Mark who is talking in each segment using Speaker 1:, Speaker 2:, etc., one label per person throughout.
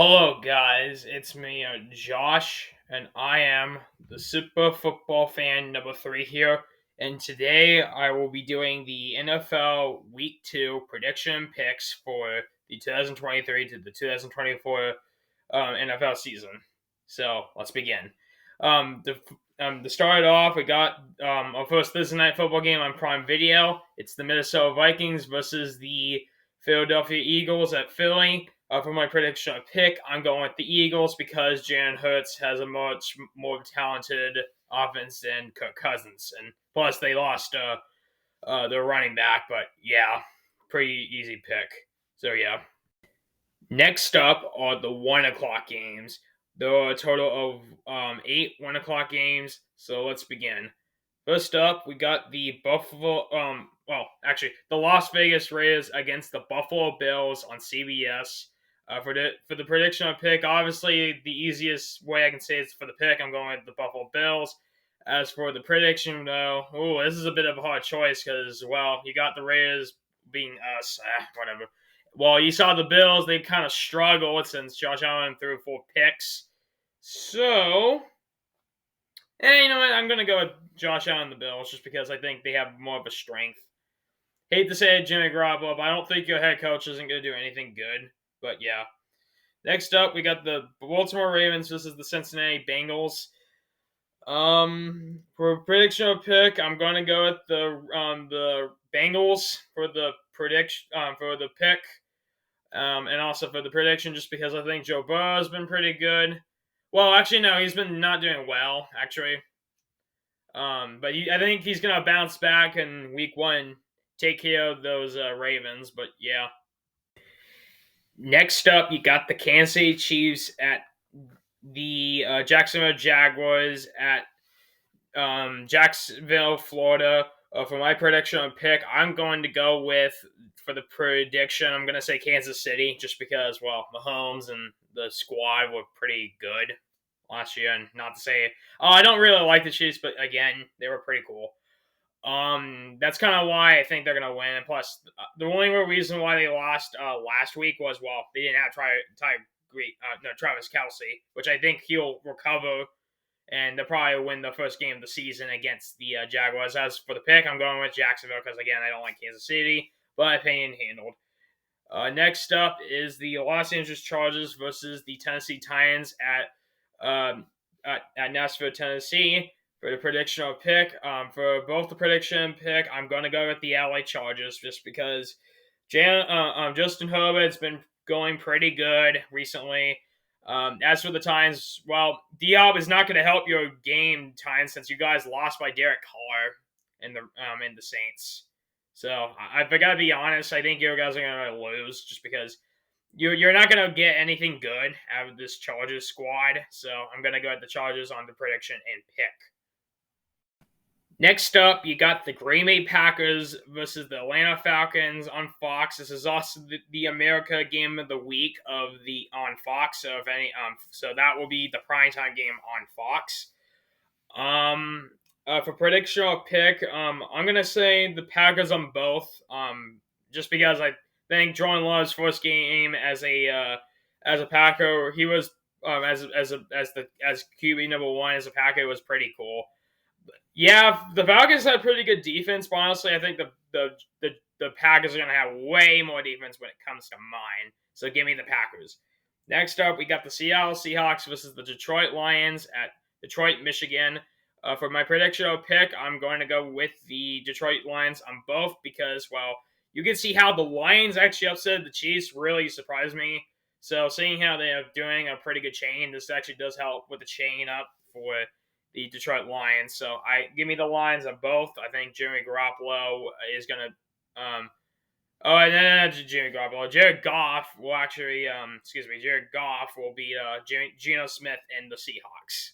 Speaker 1: Hello, guys. It's me, Josh, and I am the Super Football Fan number three here. And today I will be doing the NFL Week 2 prediction picks for the 2023 to the 2024 NFL season. So let's begin. To start it off, we got our first Thursday night football game on Prime Video. It's the Minnesota Vikings versus the Philadelphia Eagles at Philly. For my prediction pick, I'm going with the Eagles because Jalen Hurts has a much more talented offense than Kirk Cousins, and plus they lost their running back. But yeah, pretty easy pick. So yeah. Next up are the 1 o'clock games. There are a total of 8 1 o'clock games. So let's begin. First up, we got the the Las Vegas Raiders against the Buffalo Bills on CBS. For the prediction I pick, obviously the easiest way I can say it's for the pick. I'm going with the Buffalo Bills. As for the prediction, though, this is a bit of a hard choice because you got the Raiders being us, whatever. Well, you saw the Bills; they kind of struggled since Josh Allen threw 4 picks. So and you know what? I'm going to go with Josh Allen and the Bills just because I think they have more of a strength. Hate to say it, Jimmy Garoppolo, but I don't think your head coach isn't going to do anything good. But yeah. Next up, we got the Baltimore Ravens versus the Cincinnati Bengals. For prediction pick, I'm going to go with the Bengals for the prediction for the pick, and also for the prediction, just because I think Joe Burrow has been pretty good. Well, actually, no, he's been not doing well. Actually, I think he's gonna bounce back in week 1, take care of those Ravens. But yeah. Next up, you got the Kansas City Chiefs at the Jacksonville Jaguars at Jacksonville, Florida. For my prediction on pick, I'm going to go with for the prediction. I'm going to say Kansas City, just because Mahomes and the squad were pretty good last year, and not to say I don't really like the Chiefs, but again, they were pretty cool. That's kind of why I think they're gonna win. And plus, the only real reason why they lost last week was they didn't have Travis Kelsey, which I think he'll recover, and they'll probably win the first game of the season against the Jaguars. As for the pick, I'm going with Jacksonville because again, I don't like Kansas City, but opinion handled. Next up is the Los Angeles Chargers versus the Tennessee Titans at Nashville, Tennessee. For the prediction pick, for both the prediction pick, I'm going to go with the LA Chargers just because Justin Herbert's been going pretty good recently. As for the Titans, Diop is not going to help your game, Titans, since you guys lost by Derek Carr in the Saints. So I gotta be honest, I think you guys are going to lose just because you're not going to get anything good out of this Chargers squad. So I'm going to go with the Chargers on the prediction and pick. Next up, you got the Green Bay Packers versus the Atlanta Falcons on Fox. This is also the America game of the week on Fox. So that will be the primetime game on Fox. For prediction or pick, I'm gonna say the Packers on both. Just because I think Jordan Love's first game as a Packer, he was as QB number 1 as a Packer was pretty cool. Yeah, the Falcons had pretty good defense, but honestly, I think the Packers are going to have way more defense when it comes to mine. So give me the Packers. Next up, we got the Seattle Seahawks versus the Detroit Lions at Detroit, Michigan. For my prediction or pick, I'm going to go with the Detroit Lions on both because, you can see how the Lions actually upset the Chiefs really surprised me. So seeing how they are doing a pretty good chain, this actually does help with the chain up for the Detroit Lions. So I give me the Lions on both. I think Jimmy Garoppolo is going to Jimmy Garoppolo. Jared Goff will actually Jared Goff will beat Geno Smith and the Seahawks.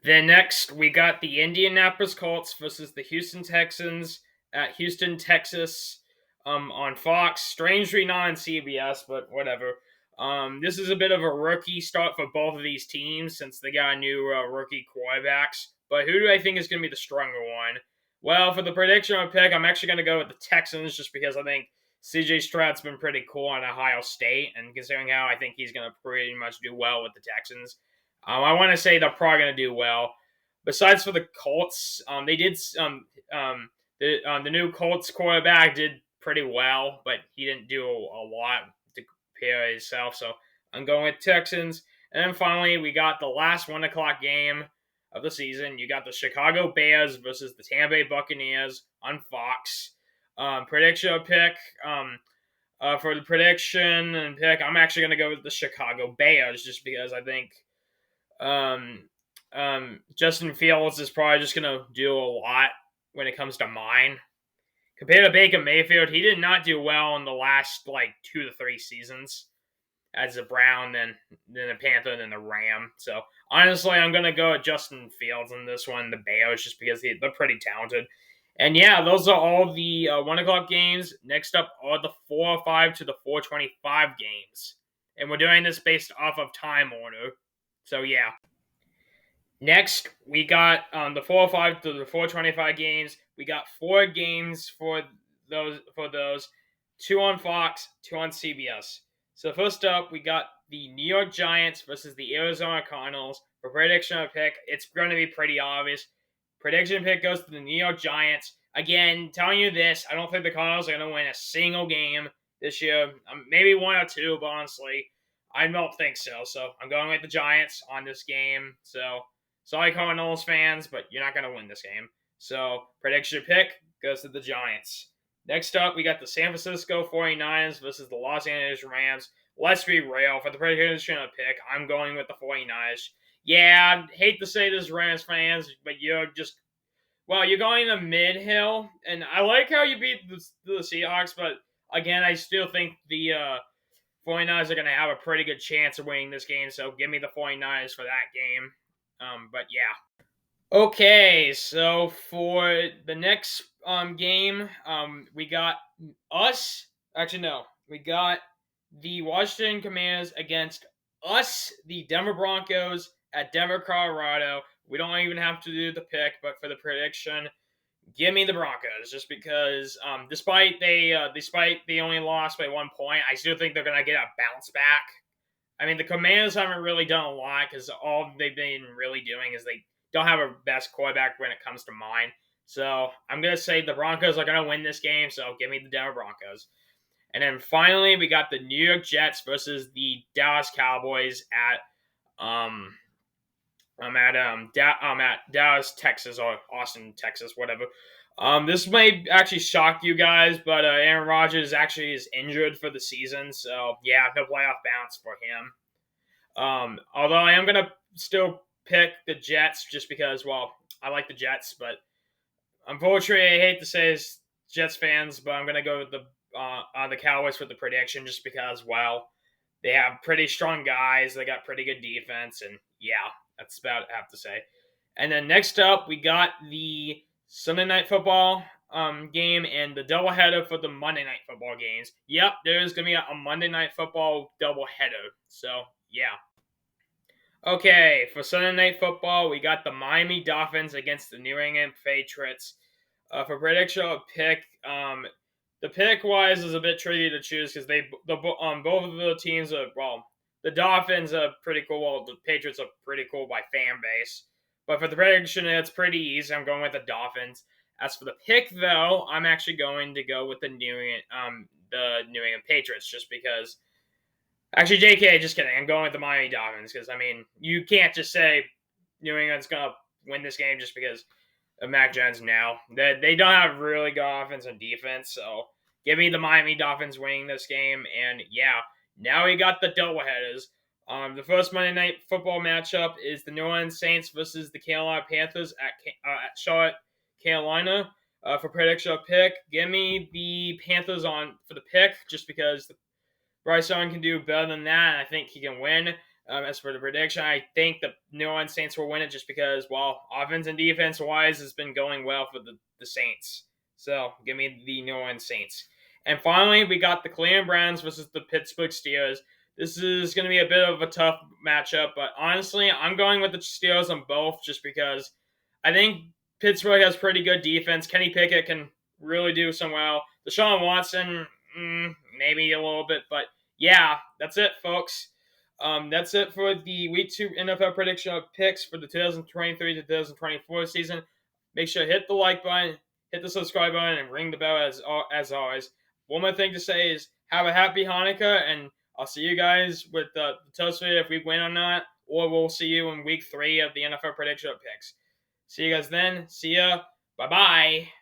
Speaker 1: Then next we got the Indianapolis Colts versus the Houston Texans at Houston, Texas, on Fox. Strangely not on CBS, but whatever. This is a bit of a rookie start for both of these teams since they got new rookie quarterbacks. But who do I think is going to be the stronger one? Well, for the prediction on pick, I'm actually going to go with the Texans just because I think CJ Stroud's been pretty cool on Ohio State, and considering how I think he's going to pretty much do well with the Texans, I want to say they're probably going to do well. Besides for the Colts, they did the new Colts quarterback did pretty well, but he didn't do a lot to compare himself. So I'm going with Texans. And then finally, we got the last 1 o'clock game of the season. You got the Chicago Bears versus the Tampa Bay Buccaneers on Fox. Prediction pick. For the prediction and pick, I'm actually going to go with the Chicago Bears just because I think Justin Fields is probably just going to do a lot when it comes to mine. Compared to Baker Mayfield, he did not do well in the last 2 to 3 seasons as a Brown, then a Panther, then the Ram. So honestly, I'm gonna go with Justin Fields in this one, the Bears, just because they're pretty talented. And yeah, those are all the 1 o'clock games. Next up are the 4:05 to the 4:25 games, and we're doing this based off of time order. So yeah. Next, we got the 4:05 to the 4:25 games. We got 4 games for those, 2 on Fox, 2 on CBS. So first up, we got the New York Giants versus the Arizona Cardinals. For prediction pick, it's going to be pretty obvious. Prediction pick goes to the New York Giants. Again, telling you this, I don't think the Cardinals are going to win a single game this year. Maybe 1 or 2, but honestly, I don't think so. So I'm going with the Giants on this game. So sorry, Cardinals fans, but you're not going to win this game. So prediction pick goes to the Giants. Next up, we got the San Francisco 49ers versus the Los Angeles Rams. Let's be real. For the prediction pick, I'm going with the 49ers. Yeah, I hate to say this, Rams fans, but you're going to mid-hill. And I like how you beat the Seahawks, but again, I still think the 49ers are going to have a pretty good chance of winning this game. So give me the 49ers for that game. But yeah. Okay, so for the next game, we got us. Actually, no, we got the Washington Commanders against us, the Denver Broncos at Denver, Colorado. We don't even have to do the pick, but for the prediction, give me the Broncos. Just because, despite they only lost by 1 point, I still think they're gonna get a bounce back. I mean, the Commanders haven't really done a lot because all they've been really doing is they don't have a best quarterback when it comes to mine. So I'm going to say the Broncos are going to win this game, so give me the Denver Broncos. And then finally, we got the New York Jets versus the Dallas Cowboys at Dallas, Texas, or Austin, Texas, whatever. This may actually shock you guys, but Aaron Rodgers actually is injured for the season, so yeah, no playoff bounce for him. Although I am gonna still pick the Jets just because, well, I like the Jets, but unfortunately, I hate to say this, Jets fans, but I'm gonna go with the Cowboys for the prediction just because, well, they have pretty strong guys, they got pretty good defense, and yeah, that's about I have to say. And then next up, we got the Sunday Night Football game and the doubleheader for the Monday Night Football games. Yep, there's going to be a Monday Night Football doubleheader. So, yeah. Okay, for Sunday Night Football, we got the Miami Dolphins against the New England Patriots. For prediction pick, the pick-wise is a bit tricky to choose because both of the teams are, well, the Dolphins are pretty cool. Well, the Patriots are pretty cool by fan base. But for the prediction, it's pretty easy. I'm going with the Dolphins. As for the pick, though, I'm actually going to go with the New England Patriots just because. Actually, JK, just kidding. I'm going with the Miami Dolphins because, I mean, you can't just say New England's going to win this game just because of Mac Jones now. They don't have really good offense and defense, so give me the Miami Dolphins winning this game. And, yeah, now we got the doubleheaders. The first Monday Night Football matchup is the New Orleans Saints versus the Carolina Panthers at Charlotte, Carolina. For prediction pick, give me the Panthers for the pick just because Bryce Young can do better than that, and I think he can win. As for the prediction, I think the New Orleans Saints will win it just because, well, offense and defense-wise has been going well for the Saints. So, give me the New Orleans Saints. And finally, we got the Cleveland Browns versus the Pittsburgh Steelers. This is going to be a bit of a tough matchup, but honestly, I'm going with the Steelers on both just because I think Pittsburgh has pretty good defense. Kenny Pickett can really do some well. Deshaun Watson, maybe a little bit, but yeah, that's it, folks. That's it for the Week 2 NFL prediction of picks for the 2023 to 2024 season. Make sure to hit the like button, hit the subscribe button, and ring the bell as always. One more thing to say is have a happy Hanukkah, and I'll see you guys with the toast video if we win or not, or we'll see you in Week 3 of the NFL prediction of picks. See you guys then. See ya. Bye-bye.